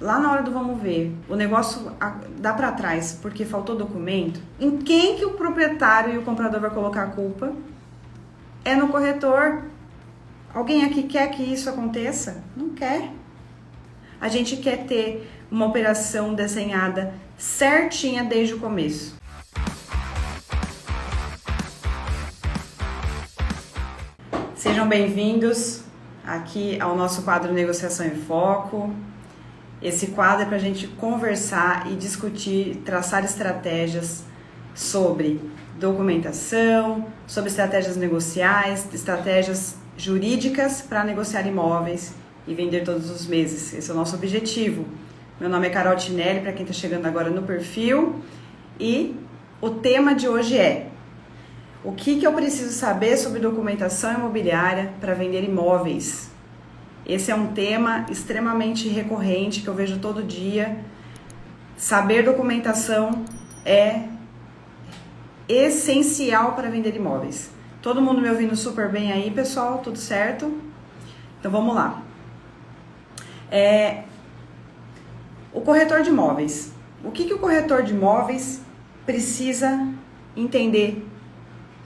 lá na hora do vamos ver, o negócio dá para trás porque faltou documento, em quem que o proprietário e o comprador vai colocar a culpa? É no corretor. Alguém aqui quer que isso aconteça? Não quer. A gente quer ter uma operação desenhada certinha desde o começo. Sejam bem-vindos aqui ao nosso quadro Negociação em Foco. Esse quadro é para a gente conversar e discutir, traçar estratégias sobre documentação, sobre estratégias negociais, estratégias jurídicas para negociar imóveis e vender todos os meses. Esse é o nosso objetivo. Meu nome é Carol Tinelli, para quem está chegando agora no perfil, e o tema de hoje é: o que eu preciso saber sobre documentação imobiliária para vender imóveis? Esse é um tema extremamente recorrente que eu vejo todo dia. Saber documentação é essencial para vender imóveis. Todo mundo me ouvindo super bem aí, pessoal? Tudo certo? Então vamos lá. O corretor de imóveis. O que o corretor de imóveis precisa entender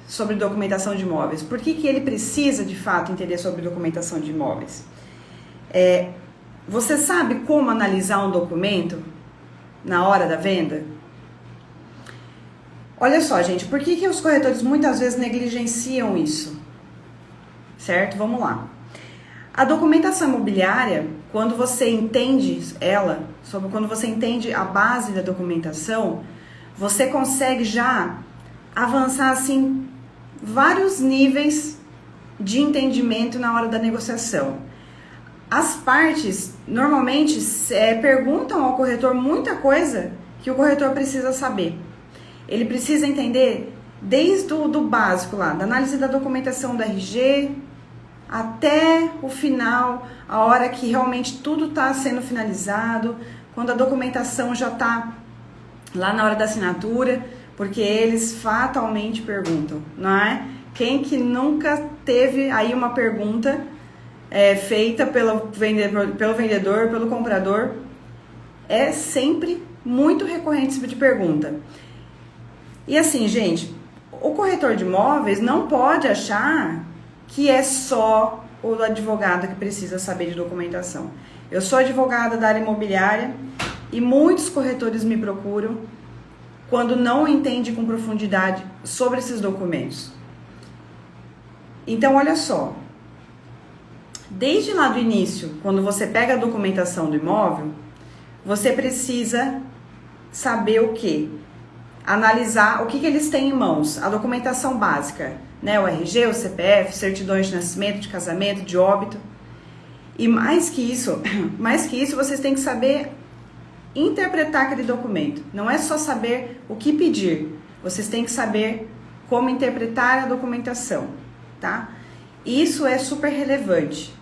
sobre documentação de imóveis? Por que ele precisa de fato entender sobre documentação de imóveis? Você sabe como analisar um documento na hora da venda? Olha só, gente, por que os corretores muitas vezes negligenciam isso? Certo? Vamos lá. A documentação imobiliária, quando você entende ela, quando você entende a base da documentação, você consegue já avançar assim vários níveis de entendimento na hora da negociação. As partes normalmente perguntam ao corretor muita coisa que o corretor precisa saber. Ele precisa entender desde do básico lá, da análise da documentação do RG, até o final, a hora que realmente tudo está sendo finalizado, quando a documentação já está lá na hora da assinatura, porque eles fatalmente perguntam, não é? Quem que nunca teve aí uma pergunta feita pelo vendedor, pelo comprador? É sempre muito recorrente esse tipo de pergunta. E assim, gente, o corretor de imóveis não pode achar que é só o advogado que precisa saber de documentação. Eu sou advogada da área imobiliária e muitos corretores me procuram quando não entendem com profundidade sobre esses documentos. Então, olha só. Desde lá do início, quando você pega a documentação do imóvel, você precisa saber o quê? Analisar o que eles têm em mãos, a documentação básica, né? O RG, o CPF, certidões de nascimento, de casamento, de óbito. E mais que isso, vocês têm que saber interpretar aquele documento. Não é só saber o que pedir, vocês têm que saber como interpretar a documentação, tá? Isso é super relevante.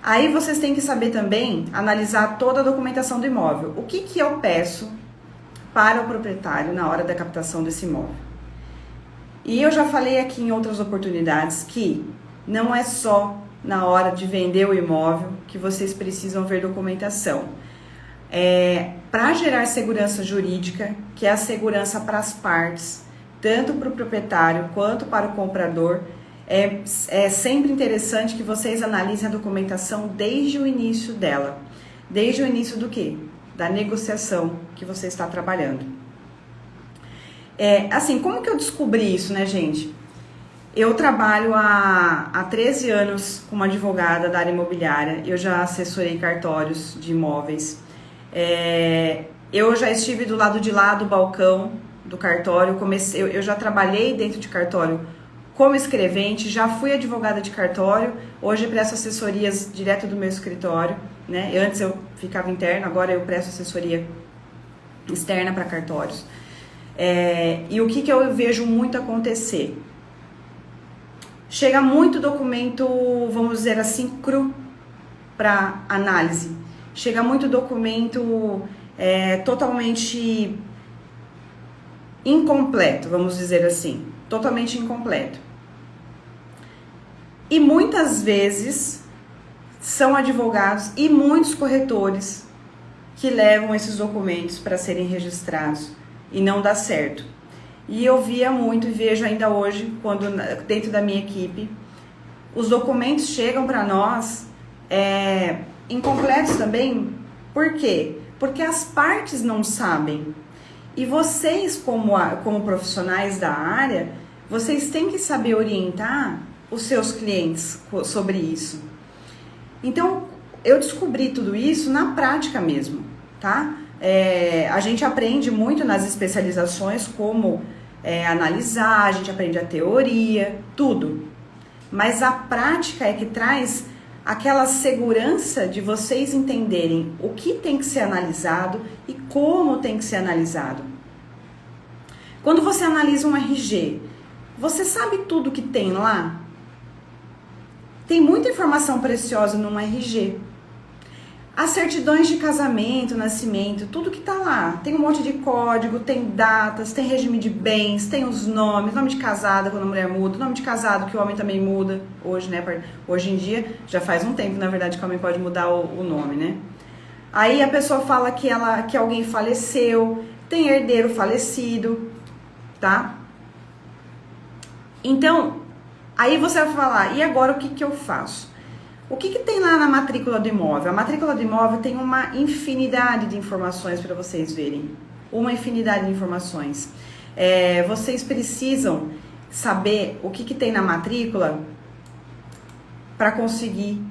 Aí vocês têm que saber também analisar toda a documentação do imóvel. O que eu peço para o proprietário na hora da captação desse imóvel? E eu já falei aqui em outras oportunidades que não é só na hora de vender o imóvel que vocês precisam ver documentação. Para gerar segurança jurídica, que é a segurança para as partes, tanto para o proprietário quanto para o comprador, é sempre interessante que vocês analisem a documentação desde o início dela. Desde o início do quê? Da negociação que você está trabalhando. Assim, como que eu descobri isso, né, gente? Eu trabalho há 13 anos como advogada da área imobiliária. Eu já assessorei cartórios de imóveis. Eu já estive do lado de lá do balcão do cartório. Eu já trabalhei dentro de cartório como escrevente, já fui advogada de cartório, hoje presto assessorias direto do meu escritório, né? Antes eu ficava interna, agora eu presto assessoria externa para cartórios. E o que eu vejo muito acontecer? Chega muito documento, vamos dizer assim, cru para análise. Chega muito documento totalmente incompleto, vamos dizer assim. Totalmente incompleto. E muitas vezes são advogados e muitos corretores que levam esses documentos para serem registrados e não dá certo. E eu via muito e vejo ainda hoje, quando dentro da minha equipe, os documentos chegam para nós incompletos também. Por quê? Porque as partes não sabem. E vocês, como profissionais da área, vocês têm que saber orientar os seus clientes sobre isso. Então, eu descobri tudo isso na prática mesmo, tá? A gente aprende muito nas especializações como analisar, a gente aprende a teoria, tudo. Mas a prática é que traz aquela segurança de vocês entenderem o que tem que ser analisado e como tem que ser analisado. Quando você analisa um RG, você sabe tudo que tem lá? Tem muita informação preciosa num RG. As certidões de casamento, nascimento, tudo que tá lá. Tem um monte de código, tem datas, tem regime de bens, tem os nomes, nome de casada quando a mulher muda, nome de casado que o homem também muda hoje, né? Hoje em dia, já faz um tempo, na verdade, que o homem pode mudar o nome, né? Aí a pessoa fala que alguém faleceu, tem herdeiro falecido, tá? Então, aí você vai falar, e agora o que eu faço? O que tem lá na matrícula do imóvel? A matrícula do imóvel tem uma infinidade de informações para vocês verem. Uma infinidade de informações. Vocês precisam saber o que tem na matrícula para conseguir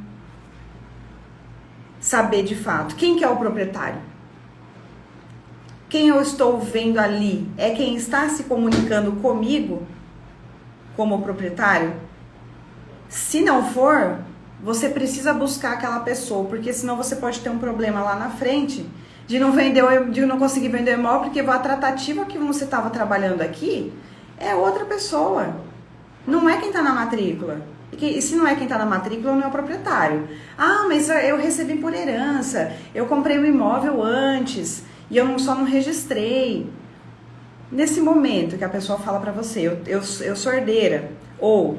saber de fato quem que é o proprietário. Quem eu estou vendo ali é quem está se comunicando comigo como proprietário? Se não for, você precisa buscar aquela pessoa, porque senão você pode ter um problema lá na frente de não conseguir vender o imóvel, porque a tratativa que você estava trabalhando aqui é outra pessoa. Não é quem está na matrícula. E se não é quem está na matrícula, não é o proprietário. Ah, mas eu recebi por herança, eu comprei o imóvel antes e eu só não registrei. Nesse momento que a pessoa fala para você, eu sou herdeira, ou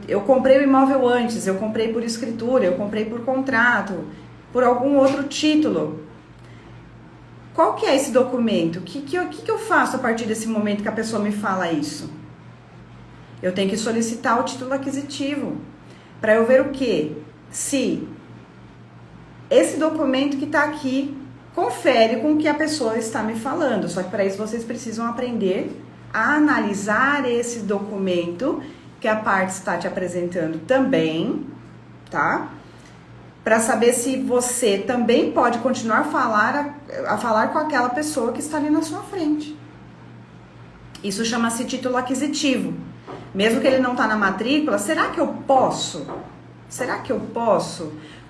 eu comprei o imóvel antes, eu comprei por escritura, eu comprei por contrato, por algum outro título. Qual que é esse documento? O que eu faço a partir desse momento que a pessoa me fala isso? Eu tenho que solicitar o título aquisitivo para eu ver o quê? Se esse documento que está aqui confere com o que a pessoa está me falando. Só que para isso vocês precisam aprender a analisar esse documento que a parte está te apresentando também, tá? Para saber se você também pode continuar a falar com aquela pessoa que está ali na sua frente. Isso chama-se título aquisitivo. Mesmo que ele não está na matrícula, será que eu posso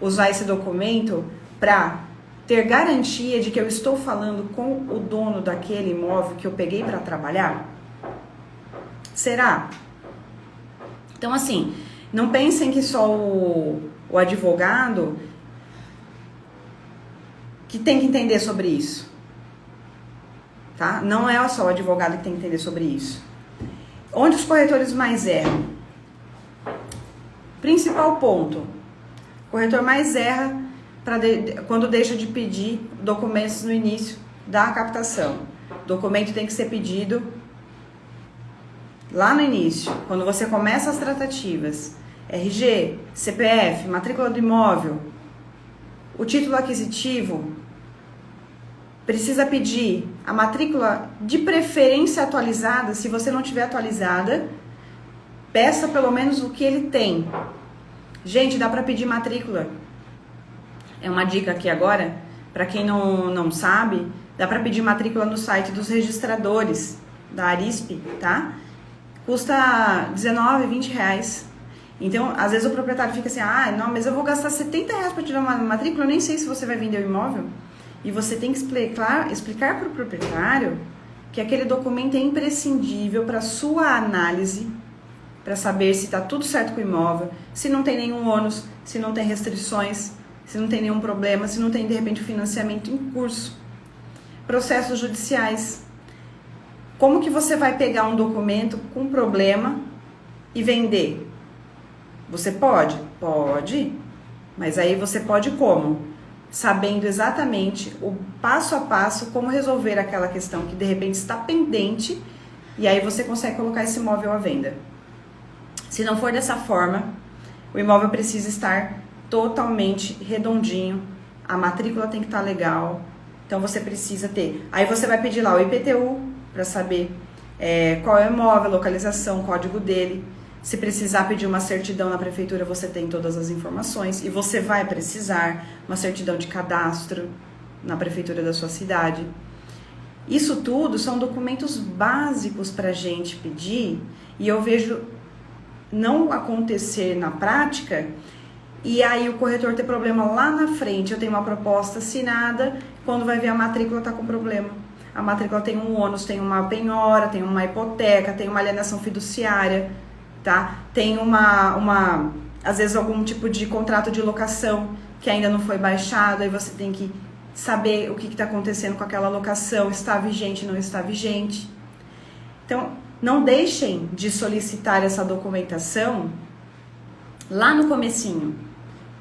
usar esse documento para ter garantia de que eu estou falando com o dono daquele imóvel que eu peguei para trabalhar? Será? Então, assim, não pensem que só o advogado que tem que entender sobre isso, tá? Não é só o advogado que tem que entender sobre isso. Onde os corretores mais erram? Principal ponto, o corretor mais erra quando deixa de pedir documentos no início da captação. O documento tem que ser pedido lá no início, quando você começa as tratativas. RG, CPF, matrícula do imóvel, o título aquisitivo, precisa pedir a matrícula de preferência atualizada. Se você não tiver atualizada, peça pelo menos o que ele tem. Gente, dá para pedir matrícula. É uma dica aqui agora, para quem não sabe, dá para pedir matrícula no site dos registradores da Arisp, tá? Custa R$19, R$20. Então, às vezes o proprietário fica assim, não, mas eu vou gastar R$70 para tirar uma matrícula, eu nem sei se você vai vender o imóvel. E você tem que explicar para o proprietário que aquele documento é imprescindível para sua análise, para saber se está tudo certo com o imóvel, se não tem nenhum ônus, se não tem restrições, se não tem nenhum problema, se não tem, de repente, financiamento em curso. Processos judiciais. Como que você vai pegar um documento com problema e vender? Você pode? Pode. Mas aí você pode como? sabendo exatamente o passo a passo como resolver aquela questão que de repente está pendente, e aí você consegue colocar esse imóvel à venda. Se não for dessa forma, o imóvel precisa estar totalmente redondinho, a matrícula tem que estar legal, então você precisa ter. Aí você vai pedir lá o IPTU para saber qual é o imóvel, localização, código dele. Se precisar pedir uma certidão na prefeitura, você tem todas as informações. E você vai precisar uma certidão de cadastro na prefeitura da sua cidade. Isso tudo são documentos básicos para a gente pedir. E eu vejo não acontecer na prática. E aí o corretor ter problema lá na frente. Eu tenho uma proposta assinada, quando vai ver a matrícula está com problema. A matrícula tem um ônus, tem uma penhora, tem uma hipoteca, tem uma alienação fiduciária. Tá? Tem às vezes algum tipo de contrato de locação que ainda não foi baixado, aí você tem que saber o que está acontecendo com aquela locação, está vigente, não está vigente. Então, não deixem de solicitar essa documentação lá no comecinho.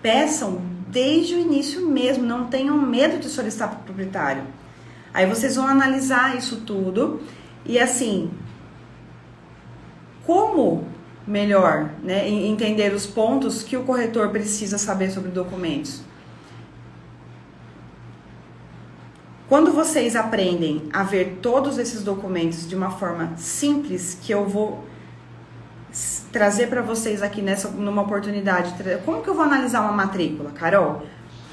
Peçam desde o início mesmo, não tenham medo de solicitar para o proprietário. Aí vocês vão analisar isso tudo e assim, como melhor, né, entender os pontos que o corretor precisa saber sobre documentos. Quando vocês aprendem a ver todos esses documentos de uma forma simples, que eu vou trazer para vocês aqui numa oportunidade, como que eu vou analisar uma matrícula, Carol?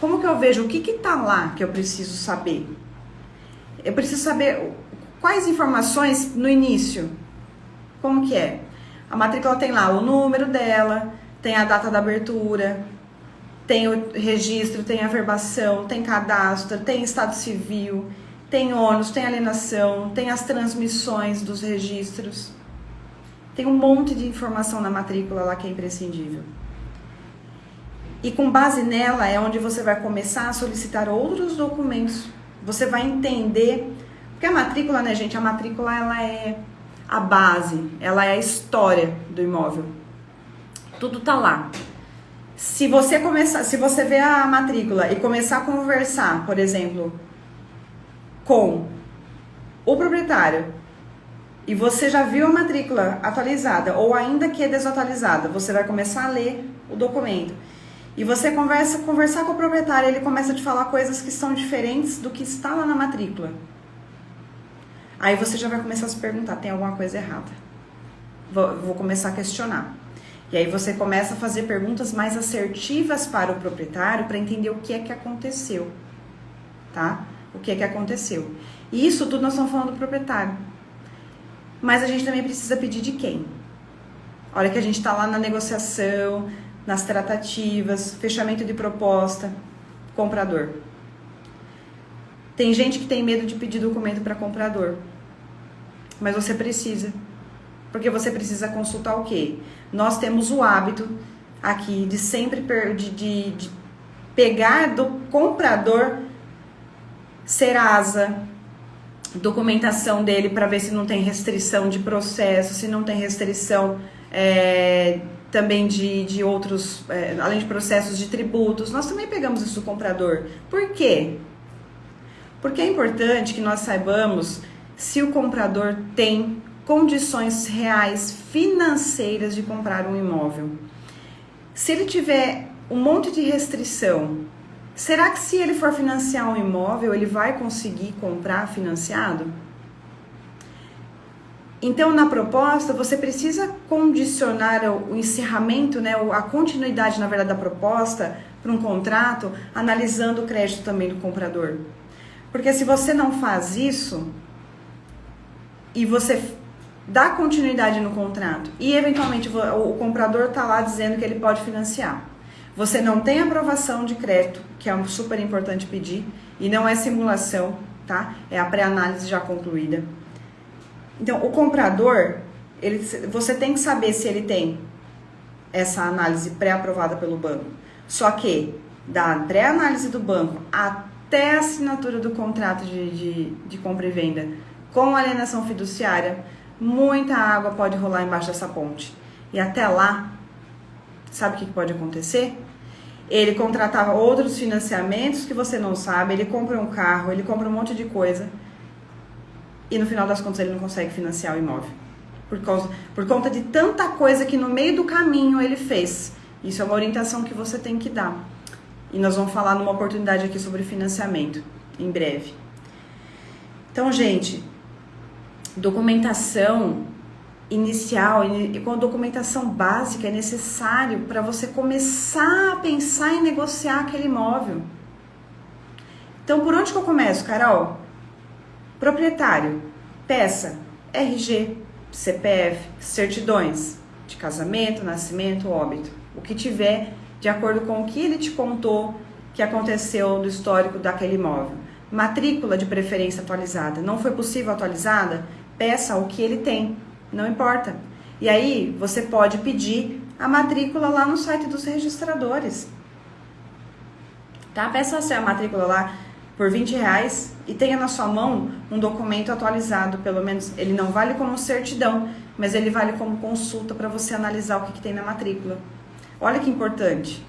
Como que eu vejo o que está lá que eu preciso saber? Eu preciso saber quais informações no início. Como que é? A matrícula tem lá o número dela, tem a data da abertura, tem o registro, tem a averbação, tem cadastro, tem estado civil, tem ônus, tem alienação, tem as transmissões dos registros. Tem um monte de informação na matrícula lá que é imprescindível. E com base nela é onde você vai começar a solicitar outros documentos. Você vai entender, porque a matrícula, né, gente, a matrícula ela é a base, ela é a história do imóvel. Tudo tá lá. Se você ver a matrícula e começar a conversar, por exemplo, com o proprietário, e você já viu a matrícula atualizada ou ainda que é desatualizada, você vai começar a ler o documento. E você conversar com o proprietário, ele começa a te falar coisas que são diferentes do que está lá na matrícula. Aí você já vai começar a se perguntar, tem alguma coisa errada? Vou começar a questionar. E aí você começa a fazer perguntas mais assertivas para o proprietário para entender o que é que aconteceu, tá? O que é que aconteceu. E isso tudo nós estamos falando do proprietário. Mas a gente também precisa pedir de quem? A hora que a gente está lá na negociação, nas tratativas, fechamento de proposta, comprador. Tem gente que tem medo de pedir documento para comprador, mas você precisa, porque você precisa consultar o quê? Nós temos o hábito aqui de sempre de pegar do comprador Serasa, documentação dele para ver se não tem restrição de processo, se não tem restrição também de outros, além de processos de tributos. Nós também pegamos isso do comprador. Por quê? Porque é importante que nós saibamos se o comprador tem condições reais financeiras de comprar um imóvel. Se ele tiver um monte de restrição, será que se ele for financiar um imóvel, ele vai conseguir comprar financiado? Então, na proposta, você precisa condicionar o encerramento, né, a continuidade, na verdade, da proposta para um contrato, analisando o crédito também do comprador. Porque se você não faz isso e você dá continuidade no contrato e eventualmente o comprador está lá dizendo que ele pode financiar, você não tem aprovação de crédito, que é super importante pedir, e não é simulação, tá? É a pré-análise já concluída. Então, o comprador, você tem que saber se ele tem essa análise pré-aprovada pelo banco. Só que da pré-análise do banco até a assinatura do contrato de compra e venda com alienação fiduciária, muita água pode rolar embaixo dessa ponte. E até lá, sabe o que pode acontecer? ele contratava outros financiamentos que você não sabe, ele compra um carro, ele compra um monte de coisa e no final das contas ele não consegue financiar o imóvel. Por conta de tanta coisa que no meio do caminho ele fez. Isso é uma orientação que você tem que dar. E nós vamos falar numa oportunidade aqui sobre financiamento, em breve. Então, gente, documentação inicial e com a documentação básica é necessário para você começar a pensar em negociar aquele imóvel. Então, por onde que eu começo, Carol? Proprietário, peça, RG, CPF, certidões de casamento, nascimento, óbito. O que tiver de acordo com o que ele te contou que aconteceu no histórico daquele imóvel. Matrícula de preferência atualizada. Não foi possível atualizada? Peça o que ele tem. Não importa. E aí, você pode pedir a matrícula lá no site dos registradores. Tá? Peça a matrícula lá por R$20 e tenha na sua mão um documento atualizado. Pelo menos, ele não vale como certidão, mas ele vale como consulta para você analisar o que tem na matrícula. Olha que importante,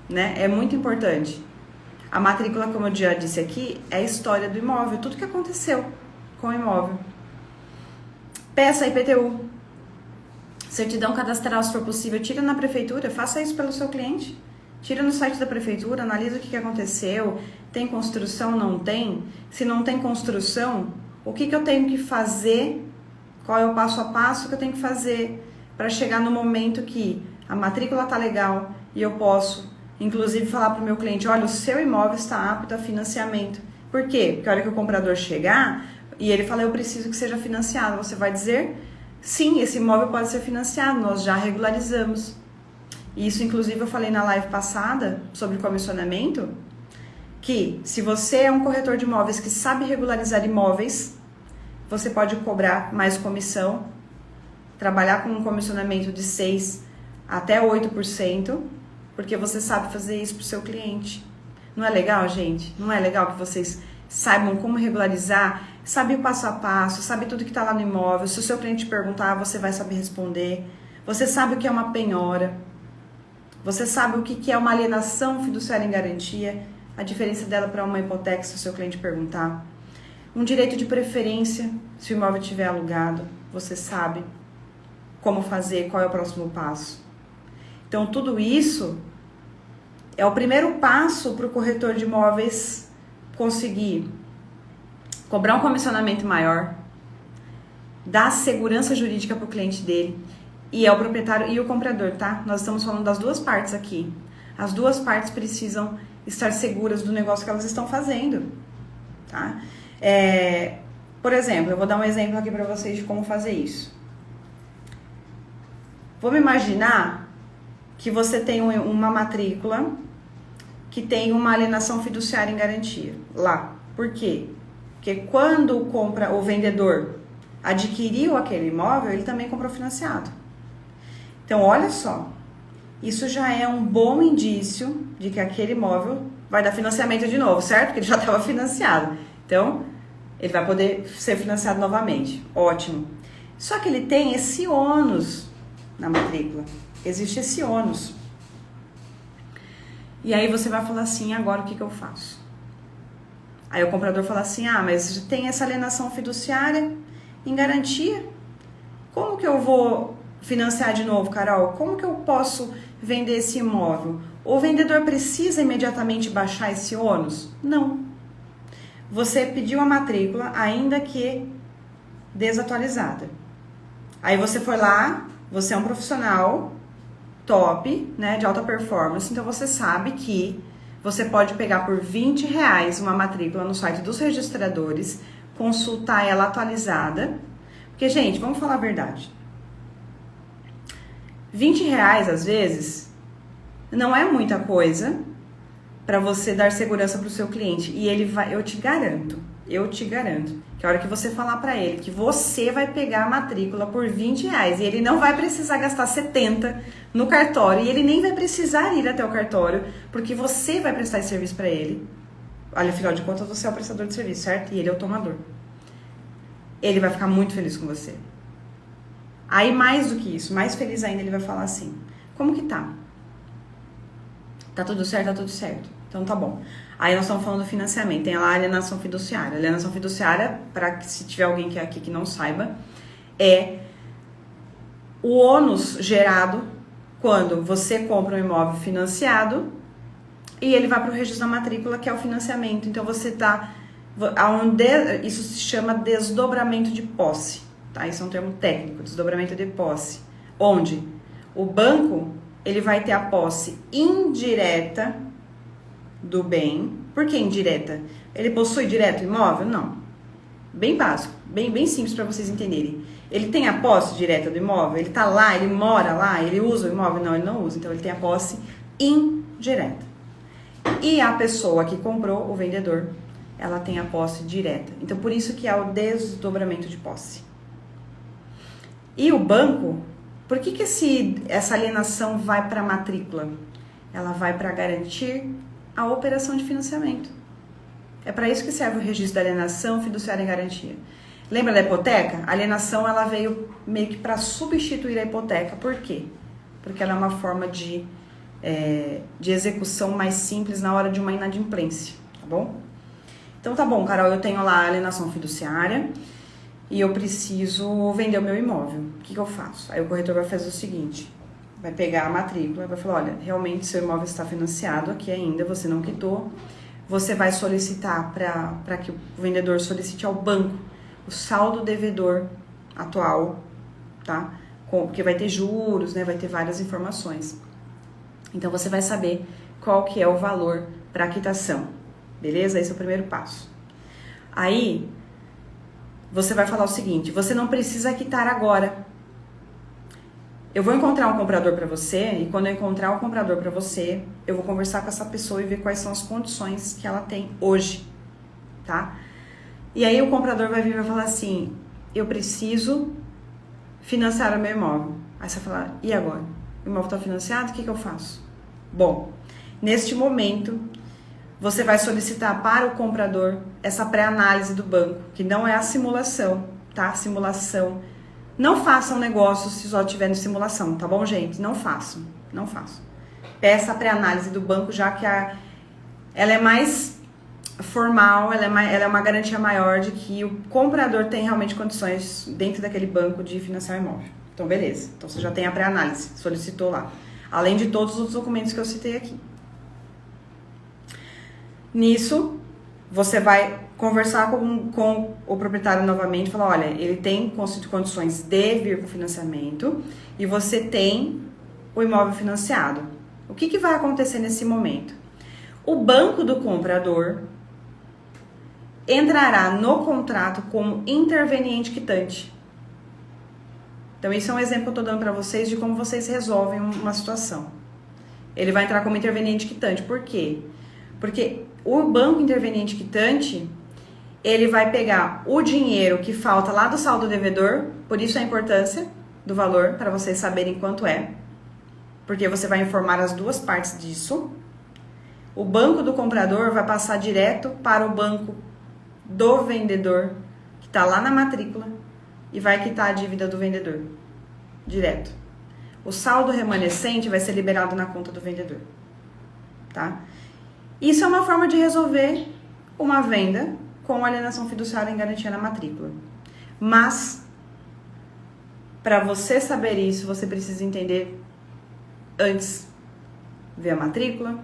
né? É muito importante. A matrícula, como eu já disse aqui, é a história do imóvel, tudo que aconteceu com o imóvel. Peça IPTU, certidão cadastral, se for possível, tira na prefeitura, faça isso pelo seu cliente. Tira no site da prefeitura, analisa o que aconteceu, tem construção, não tem? Se não tem construção, o que eu tenho que fazer, qual é o passo a passo que eu tenho que fazer para chegar no momento que a matrícula está legal e eu posso, inclusive, falar para o meu cliente, olha, o seu imóvel está apto a financiamento. Por quê? Porque a hora que o comprador chegar e ele fala, eu preciso que seja financiado, você vai dizer, sim, esse imóvel pode ser financiado, nós já regularizamos. Isso, inclusive, eu falei na live passada sobre comissionamento, que se você é um corretor de imóveis que sabe regularizar imóveis, você pode cobrar mais comissão, trabalhar com um comissionamento de 6% até 8%, porque você sabe fazer isso para o seu cliente. Não é legal, gente? Não é legal que vocês saibam como regularizar, sabe o passo a passo, sabe tudo que está lá no imóvel. Se o seu cliente perguntar, você vai saber responder. Você sabe o que é uma penhora. Você sabe o que é uma alienação fiduciária em garantia, a diferença dela para uma hipoteca, se o seu cliente perguntar. Um direito de preferência, se o imóvel estiver alugado, você sabe como fazer, qual é o próximo passo. Então, tudo isso é o primeiro passo para o corretor de imóveis conseguir cobrar um comissionamento maior, dar segurança jurídica para o cliente dele, e é o proprietário e o comprador, tá? Nós estamos falando das duas partes aqui. As duas partes precisam estar seguras do negócio que elas estão fazendo, tá? Por exemplo, eu vou dar um exemplo aqui para vocês de como fazer isso. Vamos imaginar que você tem uma matrícula que tem uma alienação fiduciária em garantia lá. Por quê? Porque quando o vendedor adquiriu aquele imóvel, ele também comprou financiado. Então, olha só, isso já é um bom indício de que aquele imóvel vai dar financiamento de novo, certo? Porque ele já estava financiado. Então, ele vai poder ser financiado novamente. Ótimo. Só que ele tem esse ônus na matrícula. Existe esse ônus. E aí você vai falar assim, agora o que eu faço? Aí o comprador fala assim, mas tem essa alienação fiduciária em garantia. Como que eu vou financiar de novo, Carol? Como que eu posso vender esse imóvel? O vendedor precisa imediatamente baixar esse ônus? Não. Você pediu a matrícula, ainda que desatualizada. Aí você foi lá, você é um profissional top, né, de alta performance, então você sabe que você pode pegar por R$20 uma matrícula no site dos registradores, consultar ela atualizada, porque, gente, vamos falar a verdade. R$20, às vezes, não é muita coisa para você dar segurança para o seu cliente. E ele vai, eu te garanto, que a hora que você falar para ele que você vai pegar a matrícula por R$20 e ele não vai precisar gastar 70 no cartório e ele nem vai precisar ir até o cartório, porque você vai prestar esse serviço para ele. Olha, afinal de contas, você é o prestador de serviço, certo? E ele é o tomador. Ele vai ficar muito feliz com você. Aí, mais do que isso, mais feliz ainda, ele vai falar assim, como que tá? Tá tudo certo? Tá tudo certo. Então tá bom. Aí nós estamos falando do financiamento. Tem lá a alienação fiduciária. A alienação fiduciária, para que se tiver alguém aqui que não saiba, é o ônus gerado quando você compra um imóvel financiado e ele vai para o registro da matrícula, que é o financiamento. Então você tá... Isso se chama desdobramento de posse, tá? Isso é um termo técnico, desdobramento de posse. Onde o banco, ele vai ter a posse indireta do bem. Por que indireta? Ele possui direto o imóvel? Não. Bem básico, bem simples para vocês entenderem. Ele tem a posse direta do imóvel? Ele tá lá, ele mora lá, ele usa o imóvel? Não, ele não usa. Então ele tem a posse indireta. E a pessoa que comprou, o vendedor, ela tem a posse direta. Então por isso que é o desdobramento de posse. E o banco, por que essa alienação vai para a matrícula? Ela vai para garantir a operação de financiamento. É para isso que serve o registro da alienação fiduciária em garantia. Lembra da hipoteca? A alienação, ela veio meio que para substituir a hipoteca. Por quê? Porque ela é uma forma de execução mais simples na hora de uma inadimplência, tá bom? Então tá bom, Carol, eu tenho lá a alienação fiduciária e eu preciso vender o meu imóvel. O que eu faço? Aí o corretor vai fazer o seguinte, vai pegar a matrícula e vai falar, olha, realmente seu imóvel está financiado aqui ainda, você não quitou, você vai solicitar para que o vendedor solicite ao banco o saldo devedor atual, tá? Porque vai ter juros, né? Vai ter várias informações. Então você vai saber qual que é o valor para quitação, beleza? Esse é o primeiro passo. Aí você vai falar o seguinte: você não precisa quitar agora. Eu vou encontrar um comprador para você e quando eu encontrar um comprador para você, eu vou conversar com essa pessoa e ver quais são as condições que ela tem hoje, tá? E aí o comprador vai vir e vai falar assim, eu preciso financiar o meu imóvel. Aí você vai falar, e agora? O imóvel está financiado, o que eu faço? Bom, neste momento, você vai solicitar para o comprador essa pré-análise do banco, que não é a simulação, tá? Simulação. Não façam negócio se só tiver no simulação, tá bom, gente? Não façam, não façam. Peça a pré-análise do banco, já que ela é mais formal, ela é uma garantia maior de que o comprador tem realmente condições dentro daquele banco de financiar o imóvel. Então, beleza. Então, você já tem a pré-análise, solicitou lá. Além de todos os outros documentos que eu citei aqui. Nisso, você vai conversar com o proprietário novamente e falar, olha, ele tem condições de vir com financiamento e você tem o imóvel financiado. O que vai acontecer nesse momento? O banco do comprador entrará no contrato como interveniente quitante. Então, isso é um exemplo que eu estou dando para vocês de como vocês resolvem uma situação. Ele vai entrar como interveniente quitante. Por quê? Porque o banco interveniente quitante, ele vai pegar o dinheiro que falta lá do saldo devedor, por isso a importância do valor, para vocês saberem quanto é, porque você vai informar as duas partes disso. O banco do comprador vai passar direto para o banco do vendedor, que está lá na matrícula, e vai quitar a dívida do vendedor, direto. O saldo remanescente vai ser liberado na conta do vendedor, tá? Isso é uma forma de resolver uma venda com alienação fiduciária em garantia na matrícula. Mas, para você saber isso, você precisa entender antes, ver a matrícula,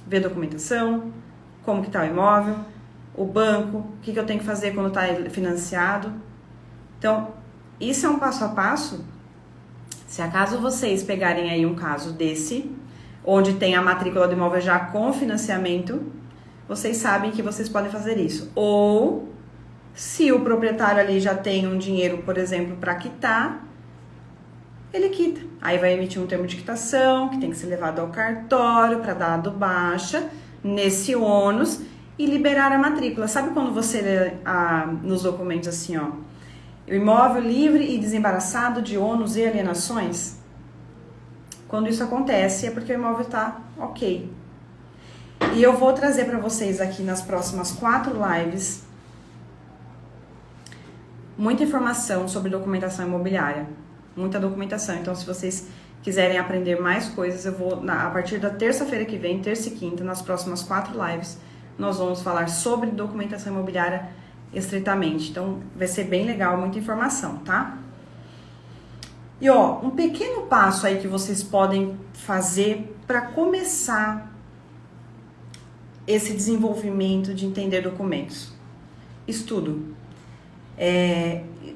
ver a documentação, como que está o imóvel, o banco, o que eu tenho que fazer quando está financiado. Então, isso é um passo a passo. Se acaso vocês pegarem aí um caso desse, onde tem a matrícula do imóvel já com financiamento, vocês sabem que vocês podem fazer isso. Ou, se o proprietário ali já tem um dinheiro, por exemplo, para quitar, ele quita. Aí vai emitir um termo de quitação, que tem que ser levado ao cartório para dar do baixa, nesse ônus, e liberar a matrícula. Sabe quando você lê nos documentos assim, ó, o imóvel livre e desembaraçado de ônus e alienações? Quando isso acontece é porque o imóvel está ok. E eu vou trazer para vocês aqui nas próximas 4 lives muita informação sobre documentação imobiliária. Muita documentação. Então, se vocês quiserem aprender mais coisas, eu vou, a partir da terça-feira que vem, terça e quinta, nas próximas 4 lives, nós vamos falar sobre documentação imobiliária estritamente. Então, vai ser bem legal, muita informação, tá? E ó, um pequeno passo aí que vocês podem fazer para começar esse desenvolvimento de entender documentos. Estudo.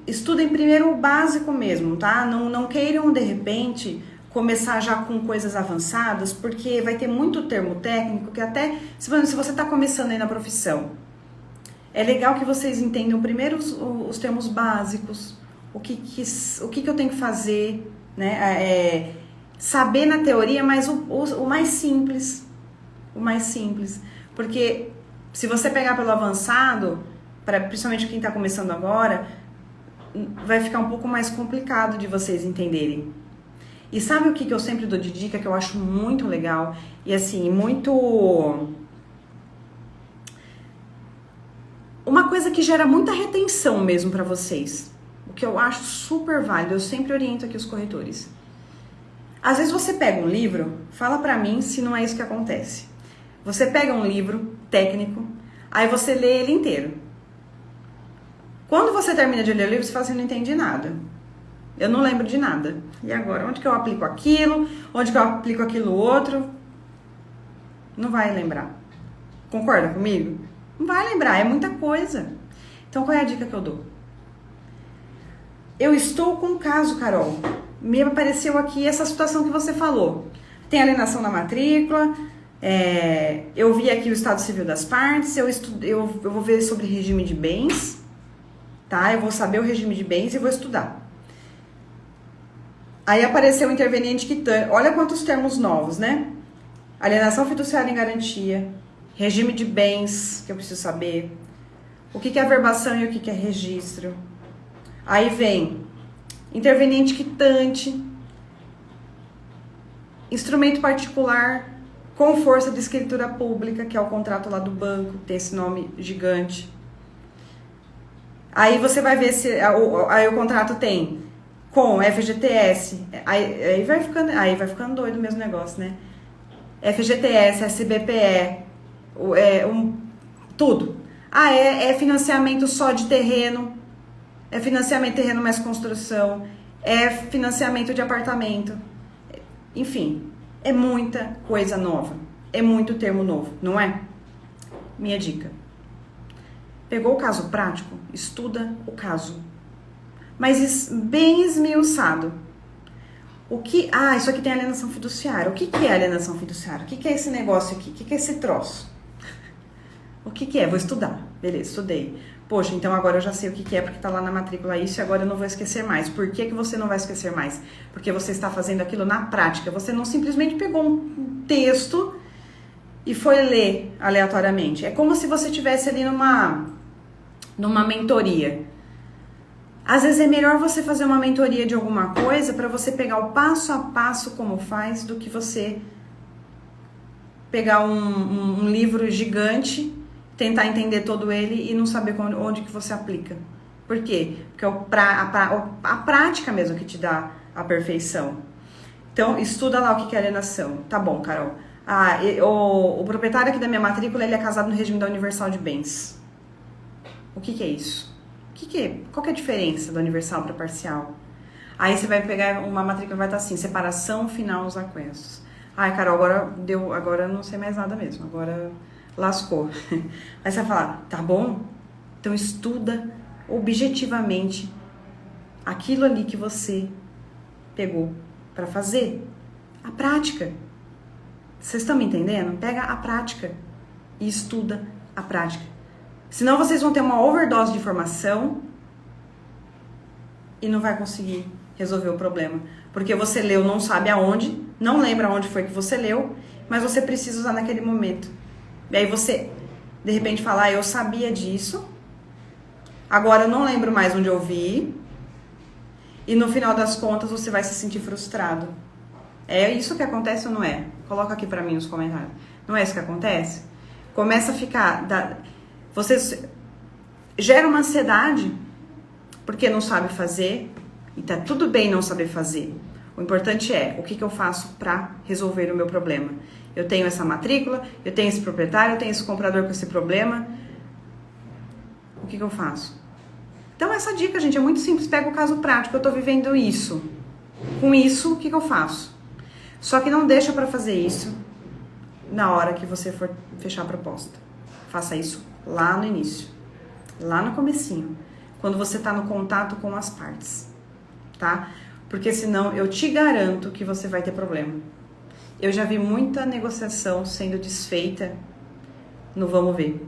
Estudem primeiro o básico mesmo, tá? Não queiram, de repente, começar já com coisas avançadas, porque vai ter muito termo técnico que até, se você está começando aí na profissão, é legal que vocês entendam primeiro os termos básicos, o que eu tenho que fazer, né? Saber na teoria, mas o mais simples. O mais simples. Porque se você pegar pelo avançado, principalmente quem está começando agora, vai ficar um pouco mais complicado de vocês entenderem. E sabe o que eu sempre dou de dica, que eu acho muito legal? E assim, uma coisa que gera muita retenção mesmo para vocês. O que eu acho super válido, eu sempre oriento aqui os corretores. Às vezes você pega um livro, fala pra mim se não é isso que acontece. Você pega um livro técnico, aí você lê ele inteiro. Quando você termina de ler o livro, você fala assim, não entendi nada. Eu não lembro de nada. E agora, onde que eu aplico aquilo? Onde que eu aplico aquilo outro? Não vai lembrar. Concorda comigo? Não vai lembrar, é muita coisa. Então, qual é a dica que eu dou? Eu estou com um caso, Carol. Me apareceu aqui essa situação que você falou. Tem alienação na matrícula, eu vi aqui o estado civil das partes, eu vou ver sobre regime de bens, tá? Eu vou saber o regime de bens e vou estudar. Aí apareceu o interveniente quitante. Olha quantos termos novos, né? Alienação fiduciária em garantia, regime de bens, que eu preciso saber, o que é averbação e o que é registro. Aí vem interveniente quitante, instrumento particular com força de escritura pública, que é o contrato lá do banco, tem esse nome gigante. Aí você vai ver se aí o contrato tem com FGTS, aí vai ficando doido o mesmo negócio, né? FGTS, SBPE, tudo. É financiamento só de terreno, é financiamento de terreno mais construção, é financiamento de apartamento. Enfim, é muita coisa nova, é muito termo novo, não é? Minha dica. Pegou o caso prático? Estuda o caso. Mas bem esmiuçado. Isso aqui tem alienação fiduciária. O que é alienação fiduciária? O que é esse negócio aqui? O que é esse troço? O que é? Vou estudar. Beleza, estudei. Poxa, então agora eu já sei o que é, porque tá lá na matrícula isso e agora eu não vou esquecer mais. Por que você não vai esquecer mais? Porque você está fazendo aquilo na prática. Você não simplesmente pegou um texto e foi ler aleatoriamente. É como se você estivesse ali numa mentoria. Às vezes é melhor você fazer uma mentoria de alguma coisa para você pegar o passo a passo como faz, do que você pegar um livro gigante, tentar entender todo ele e não saber onde que você aplica. Por quê? Porque a prática mesmo que te dá a perfeição. Então, estuda lá o que é alienação. Tá bom, Carol. O proprietário aqui da minha matrícula, ele é casado no regime da universal de bens. O que é isso? Qual que é a diferença da universal para parcial? Aí você vai pegar uma matrícula, vai estar assim, separação final dos aquestos. Ai, Carol, agora eu não sei mais nada mesmo, agora lascou. Aí você vai falar, tá bom? Então estuda objetivamente aquilo ali que você pegou para fazer. A prática. Vocês estão me entendendo? Pega a prática e estuda a prática. Senão vocês vão ter uma overdose de informação e não vai conseguir resolver o problema. Porque você leu, não sabe aonde, não lembra aonde foi que você leu, mas você precisa usar naquele momento. E aí você, de repente, fala, eu sabia disso, agora eu não lembro mais onde eu vi, e no final das contas você vai se sentir frustrado. É isso que acontece ou não é? Coloca aqui pra mim nos comentários. Não é isso que acontece? Começa a ficar... Você gera uma ansiedade porque não sabe fazer, e tá tudo bem não saber fazer. O importante é o que eu faço para resolver o meu problema. Eu tenho essa matrícula, eu tenho esse proprietário, eu tenho esse comprador com esse problema. O que eu faço? Então essa dica, gente, é muito simples. Pega o caso prático, eu tô vivendo isso. Com isso, o que eu faço? Só que não deixa para fazer isso na hora que você for fechar a proposta. Faça isso lá no início, lá no comecinho, quando você tá no contato com as partes, tá? Porque senão eu te garanto que você vai ter problema. Eu já vi muita negociação sendo desfeita no vamos ver.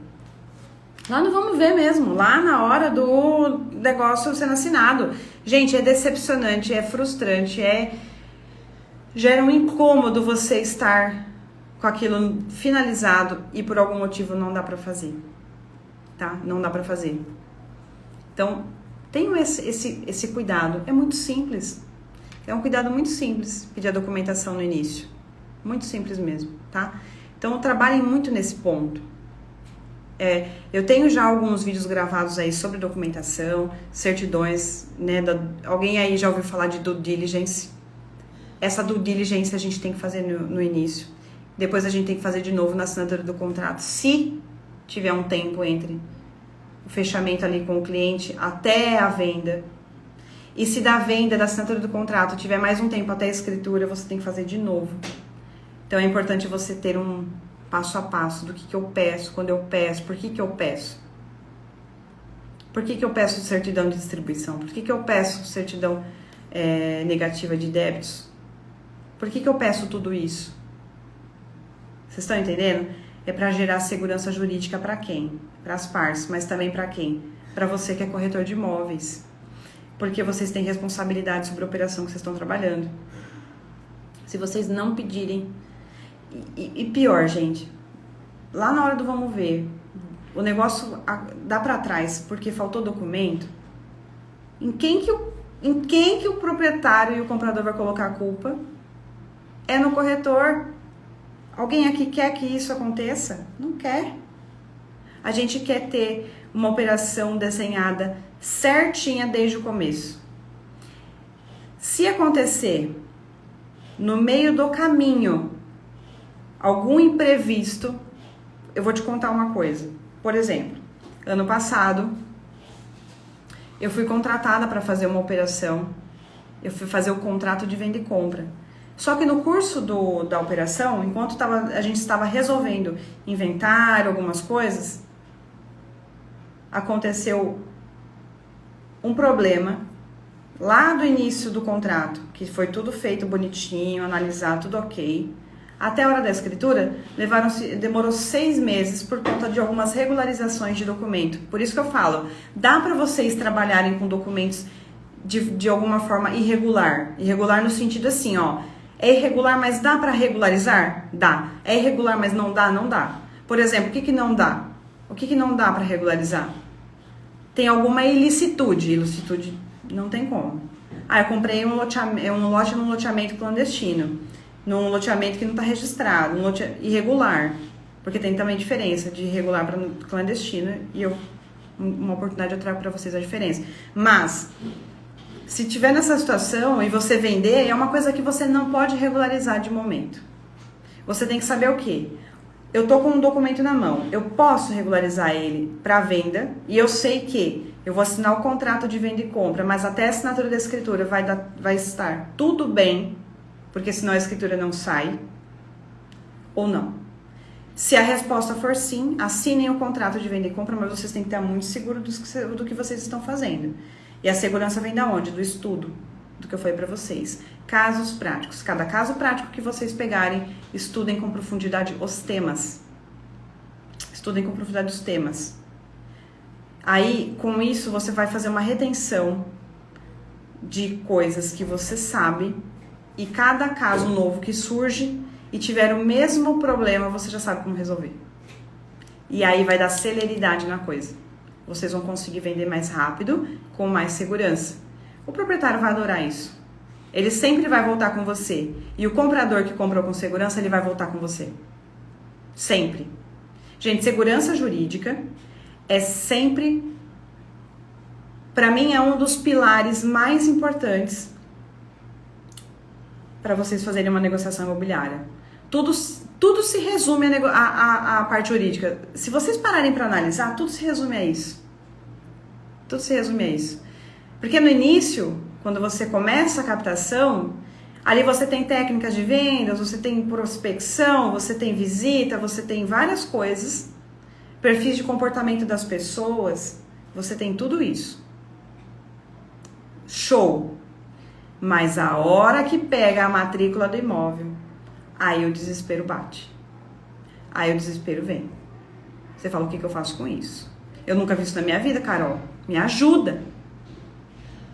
Lá no vamos ver mesmo, lá na hora do negócio sendo assinado. Gente, é decepcionante, é frustrante, gera um incômodo você estar com aquilo finalizado e por algum motivo não dá pra fazer, tá? Não dá pra fazer. Então, tenho esse cuidado. É muito simples. É um cuidado muito simples pedir a documentação no início. Muito simples mesmo, tá? Então, trabalhem muito nesse ponto. Eu tenho já alguns vídeos gravados aí sobre documentação, certidões, né? Alguém aí já ouviu falar de due diligence? Essa due diligence a gente tem que fazer no início. Depois a gente tem que fazer de novo na assinatura do contrato, se tiver um tempo entre o fechamento ali com o cliente até a venda. E se da venda, da assinatura do contrato, tiver mais um tempo até a escritura, você tem que fazer de novo. Então é importante você ter um passo a passo do que eu peço, quando eu peço, por que eu peço. Por que eu peço certidão de distribuição? Por que eu peço certidão negativa de débitos? Por que eu peço tudo isso? Vocês estão entendendo? É para gerar segurança jurídica para quem? Para as partes, mas também para quem? Para você que é corretor de imóveis. Porque vocês têm responsabilidade sobre a operação que vocês estão trabalhando. Se vocês não pedirem... E pior, gente, lá na hora do vamos ver, o negócio dá para trás porque faltou documento. Em quem que o proprietário e o comprador vai colocar a culpa? É no corretor. Alguém aqui quer que isso aconteça? Não quer. A gente quer ter uma operação desenhada certinha desde o começo. Se acontecer no meio do caminho algum imprevisto, eu vou te contar uma coisa. Por exemplo, ano passado, eu fui contratada para fazer uma operação, eu fui fazer o contrato de venda e compra. Só que no curso da operação, enquanto a gente estava resolvendo inventário, algumas coisas, aconteceu um problema lá do início do contrato, que foi tudo feito bonitinho, analisado, tudo ok. Até a hora da escritura, demorou 6 meses por conta de algumas regularizações de documento. Por isso que eu falo, dá para vocês trabalharem com documentos de alguma forma irregular. Irregular no sentido assim, ó, é irregular, mas dá para regularizar? Dá. É irregular, mas não dá? Não dá. Por exemplo, o que não dá? O que não dá para regularizar? Tem alguma ilicitude. Ilicitude não tem como. Eu comprei um lote num loteamento clandestino. Num loteamento que não está registrado, irregular, porque tem também diferença de irregular para clandestino, e uma oportunidade eu trago para vocês a diferença. Mas, se tiver nessa situação e você vender, é uma coisa que você não pode regularizar de momento. Você tem que saber o quê? Eu tô com um documento na mão, eu posso regularizar ele para venda, e eu sei que eu vou assinar o contrato de venda e compra, mas até a assinatura da escritura vai estar tudo bem, porque senão a escritura não sai, ou não. Se a resposta for sim, assinem o contrato de venda e compra, mas vocês têm que estar muito seguros do que vocês estão fazendo. E a segurança vem da onde? Do estudo, do que eu falei para vocês. Casos práticos. Cada caso prático que vocês pegarem, estudem com profundidade os temas. Estudem com profundidade os temas. Aí, com isso, você vai fazer uma retenção de coisas que você sabe. E cada caso novo que surge e tiver o mesmo problema, você já sabe como resolver. E aí vai dar celeridade na coisa. Vocês vão conseguir vender mais rápido, com mais segurança. O proprietário vai adorar isso. Ele sempre vai voltar com você. E o comprador que comprou com segurança, ele vai voltar com você. Sempre. Gente, segurança jurídica é sempre, para mim, é um dos pilares mais importantes para vocês fazerem uma negociação imobiliária. Tudo se resume à parte jurídica. Se vocês pararem para analisar, tudo se resume a isso. Tudo se resume a isso. Porque no início, quando você começa a captação, ali você tem técnicas de vendas, você tem prospecção, você tem visita, você tem várias coisas, perfis de comportamento das pessoas, você tem tudo isso. Show! Mas a hora que pega a matrícula do imóvel, aí o desespero bate. Aí o desespero vem. Você fala, o que eu faço com isso? Eu nunca vi isso na minha vida, Carol. Me ajuda.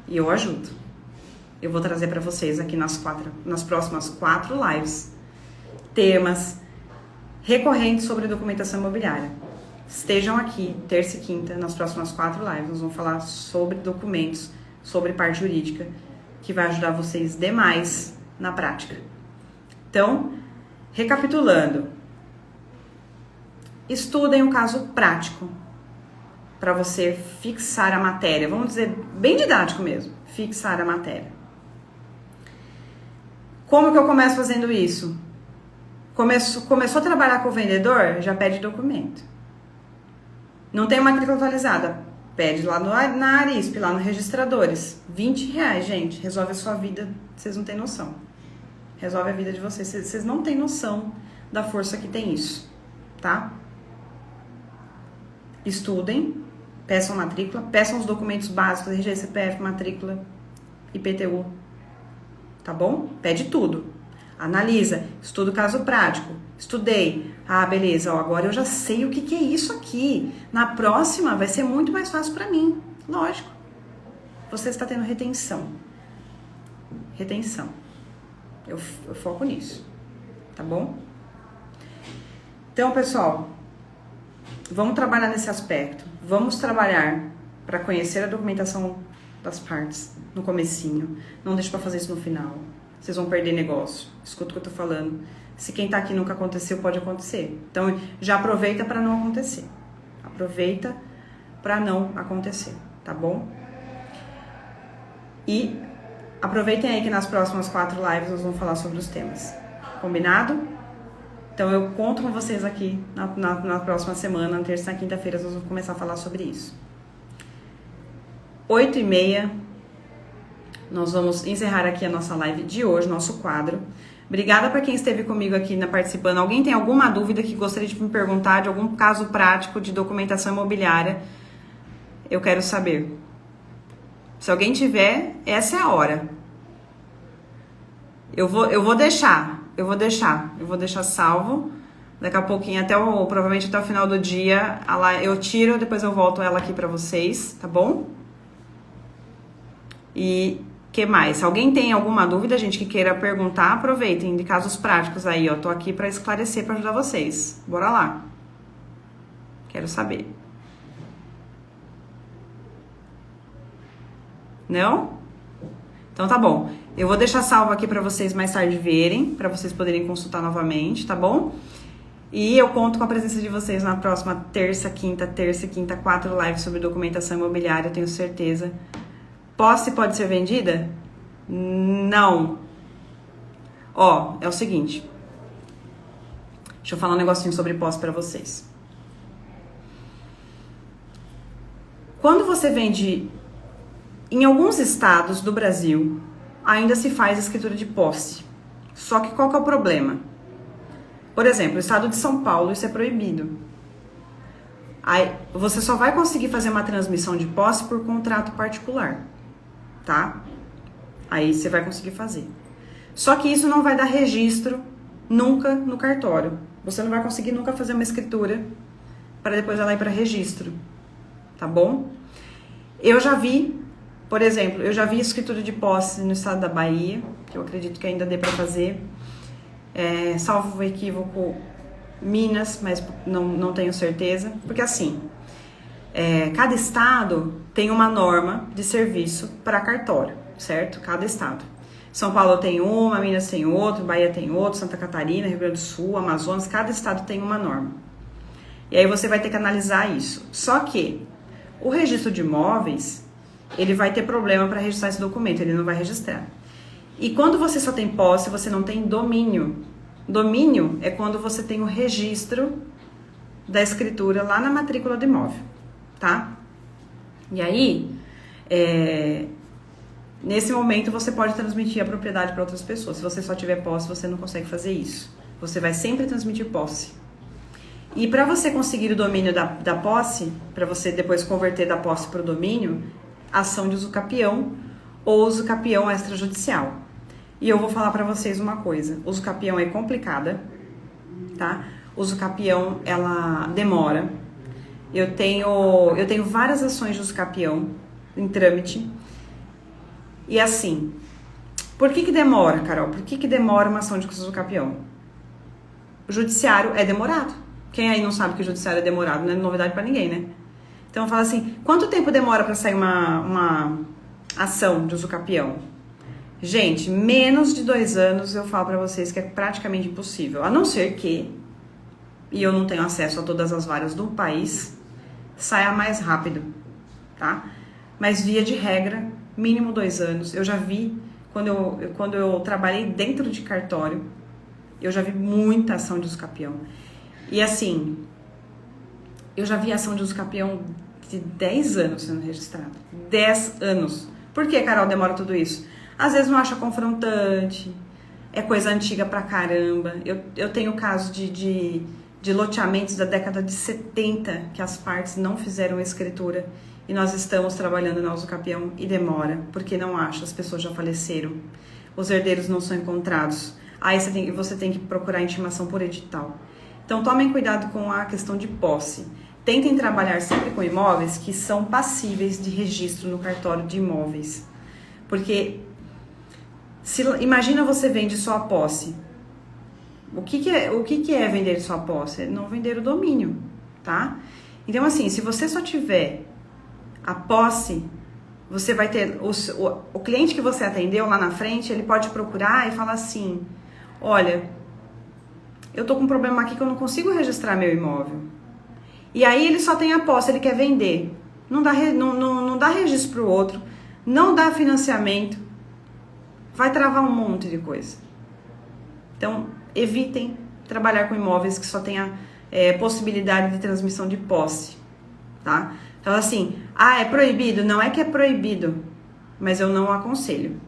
E eu ajudo. Eu vou trazer para vocês aqui nas próximas 4 lives temas recorrentes sobre documentação imobiliária. Estejam aqui, terça e quinta, nas próximas 4 lives. Nós vamos falar sobre documentos, sobre parte jurídica, que vai ajudar vocês demais na prática. Então, recapitulando, estudem um caso prático para você fixar a matéria. Vamos dizer, bem didático mesmo, fixar a matéria. Como que eu começo fazendo isso? Começou a trabalhar com o vendedor, já pede documento. Não tem matrícula atualizada, pede lá na Arisp, lá no Registradores. R$20, gente, resolve a sua vida, vocês não têm noção. Resolve a vida de vocês, vocês não têm noção da força que tem isso, tá? Estudem, peçam matrícula, peçam os documentos básicos, RG, CPF, matrícula, IPTU, tá bom? Pede tudo. Analisa, estuda o caso prático. Estudei. Ah, beleza, ó, agora eu já sei o que é isso aqui. Na próxima vai ser muito mais fácil para mim. Lógico. Você está tendo retenção. Retenção. Eu foco nisso. Tá bom? Então, pessoal, vamos trabalhar nesse aspecto. Vamos trabalhar para conhecer a documentação das partes no comecinho. Não deixe para fazer isso no final. Vocês vão perder negócio. Escuta o que eu tô falando. Se quem tá aqui nunca aconteceu, pode acontecer. Então, já aproveita para não acontecer. Aproveita para não acontecer, tá bom? E aproveitem aí que nas próximas 4 lives nós vamos falar sobre os temas. Combinado? Então, eu conto com vocês aqui na próxima semana, na terça e na quinta-feira, nós vamos começar a falar sobre isso. 8h30, nós vamos encerrar aqui a nossa live de hoje, nosso quadro. Obrigada para quem esteve comigo aqui participando. Alguém tem alguma dúvida que gostaria de me perguntar, de algum caso prático de documentação imobiliária? Eu quero saber. Se alguém tiver, essa é a hora. Eu vou deixar salvo. Daqui a pouquinho, provavelmente até o final do dia, eu tiro, depois eu volto ela aqui para vocês, tá bom? E que mais? Se alguém tem alguma dúvida, gente, que queira perguntar, aproveitem de casos práticos aí, ó. Tô aqui para esclarecer, para ajudar vocês. Bora lá. Quero saber. Não? Então tá bom. Eu vou deixar salvo aqui para vocês mais tarde verem, para vocês poderem consultar novamente, tá bom? E eu conto com a presença de vocês na próxima terça e quinta, 4 lives sobre documentação imobiliária, eu tenho certeza. Posse pode ser vendida? Não. Ó, é o seguinte. Deixa eu falar um negocinho sobre posse para vocês. Quando você vende em alguns estados do Brasil, ainda se faz escritura de posse. Só que qual que é o problema? Por exemplo, o estado de São Paulo, isso é proibido. Aí, você só vai conseguir fazer uma transmissão de posse por contrato particular, tá? Aí você vai conseguir fazer. Só que isso não vai dar registro nunca no cartório. Você não vai conseguir nunca fazer uma escritura para depois ela ir para registro, tá bom? Eu já vi, por exemplo, escritura de posse no estado da Bahia, que eu acredito que ainda dê para fazer. Salvo o equívoco, Minas, mas não tenho certeza. Porque assim, cada estado tem uma norma de serviço para cartório, certo? Cada estado. São Paulo tem uma, Minas tem outra, Bahia tem outra, Santa Catarina, Rio Grande do Sul, Amazonas, cada estado tem uma norma. E aí você vai ter que analisar isso. Só que o registro de imóveis, ele vai ter problema para registrar esse documento, ele não vai registrar. E quando você só tem posse, você não tem domínio. Domínio é quando você tem o registro da escritura lá na matrícula do imóvel, tá? E aí, nesse momento, você pode transmitir a propriedade para outras pessoas. Se você só tiver posse, você não consegue fazer isso. Você vai sempre transmitir posse. E para você conseguir o domínio da posse, para você depois converter da posse para o domínio, ação de usucapião ou usucapião extrajudicial. E eu vou falar para vocês uma coisa, usucapião é complicada, tá? Usucapião, ela demora. Eu tenho várias ações de usucapião em trâmite. E assim, por que demora, Carol? Por que demora uma ação de usucapião? O judiciário é demorado. Quem aí não sabe que o judiciário é demorado, não é novidade para ninguém, né? Então fala assim, quanto tempo demora para sair uma ação de usucapião? Gente, menos de 2 anos eu falo para vocês que é praticamente impossível. A não ser que, e eu não tenho acesso a todas as varas do país, saia mais rápido, tá? Mas via de regra, mínimo 2 anos. Eu já vi, quando eu trabalhei dentro de cartório, eu já vi muita ação de usucapião. E assim, eu já vi ação de usucapião de 10 anos sendo registrada. 10 anos. Por que, Carol, demora tudo isso? Às vezes não acha confrontante, é coisa antiga pra caramba. Eu tenho caso de loteamentos da década de 70 que as partes não fizeram escritura e nós estamos trabalhando na usucapião e demora, porque não acha, as pessoas já faleceram, os herdeiros não são encontrados. Aí você tem que procurar intimação por edital. Então tomem cuidado com a questão de posse. Tentem trabalhar sempre com imóveis que são passíveis de registro no cartório de imóveis. Porque imagina você vende só a posse. O que é vender só a posse? É não vender o domínio, tá? Então assim, se você só tiver a posse, você vai ter o cliente que você atendeu lá na frente, ele pode procurar e falar assim, olha, eu tô com um problema aqui que eu não consigo registrar meu imóvel. E aí ele só tem a posse, ele quer vender. Não dá registro pro outro, não dá financiamento, vai travar um monte de coisa. Então, evitem trabalhar com imóveis que só tenha possibilidade de transmissão de posse, tá? Então, assim, é proibido? Não é que é proibido, mas eu não aconselho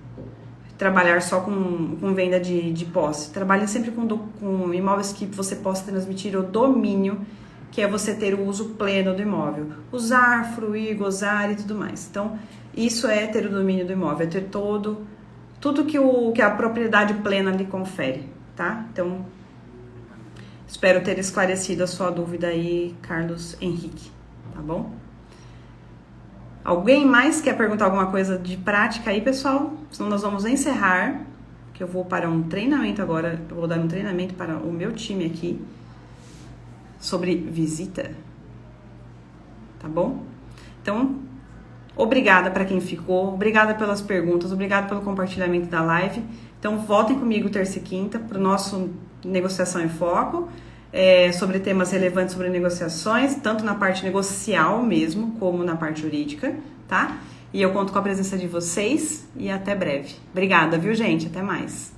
trabalhar só com venda de posse. Trabalhe sempre com imóveis que você possa transmitir o domínio, que é você ter o uso pleno do imóvel. Usar, fruir, gozar e tudo mais. Então, isso é ter o domínio do imóvel, é ter tudo que a propriedade plena lhe confere, tá? Então, espero ter esclarecido a sua dúvida aí, Carlos Henrique, tá bom? Alguém mais quer perguntar alguma coisa de prática aí, pessoal? Senão nós vamos encerrar, que eu vou para um treinamento agora, eu vou dar um treinamento para o meu time aqui, sobre visita, tá bom? Então, obrigada para quem ficou, obrigada pelas perguntas, obrigada pelo compartilhamento da live. Então, voltem comigo terça e quinta para o nosso Negociação em Foco, sobre temas relevantes sobre negociações, tanto na parte negocial mesmo, como na parte jurídica, tá? E eu conto com a presença de vocês e até breve. Obrigada, viu, gente? Até mais.